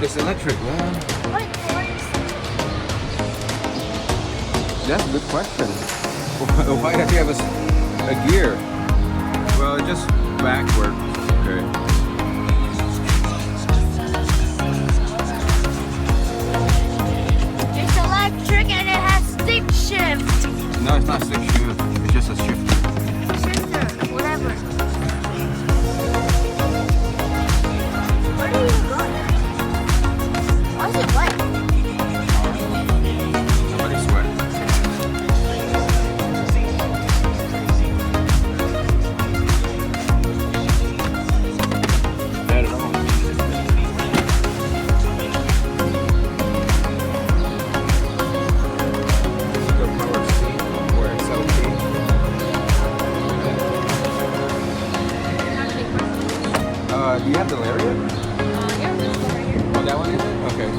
It's electric. Well, What? that's a good question. Why does he have a gear? Well, just backwards. Okay. It's electric and it has stick shift. No, it's not stick shift. It's just a shifter. Shifter, whatever. Where are you going? Why is it wet? Somebody's sweating. Not at all. The power seat or XLT. Do you have the Lariat? Yeah, this one right here. Oh, that one is it? Okay.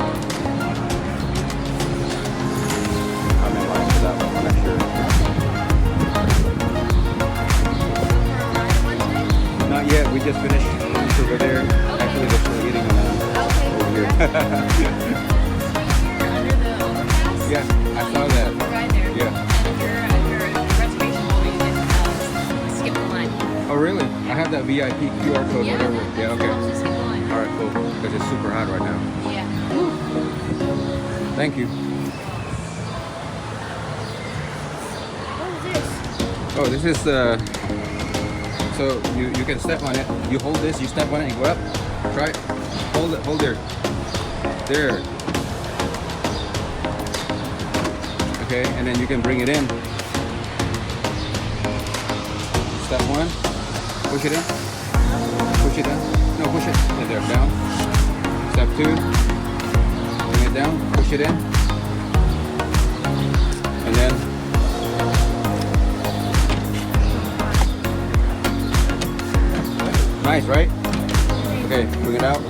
I'm in line for that one. I'm not sure. Not yet. We just finished lunch over there. Actually, they're still eating Okay. over here. Under the overpass. Yeah, I saw that. Right there. Yeah. Your reservation holder, you can skip the line. Oh, really? I have that VIP QR code, whatever. Yeah, okay. Just skip the line. All right, cool. Because it's super hot right now. Yeah. Thank you. What is this? Oh, this is the. So you can step on it. You hold this. You step on it and go up. Try it. Hold it. Hold there. There. Okay, and then you can bring it in. Step one. Push it in. Push it in. No, push it. There. Down. Step two. Bring it down. Push it in. And then. Nice, right? Okay, bring it out.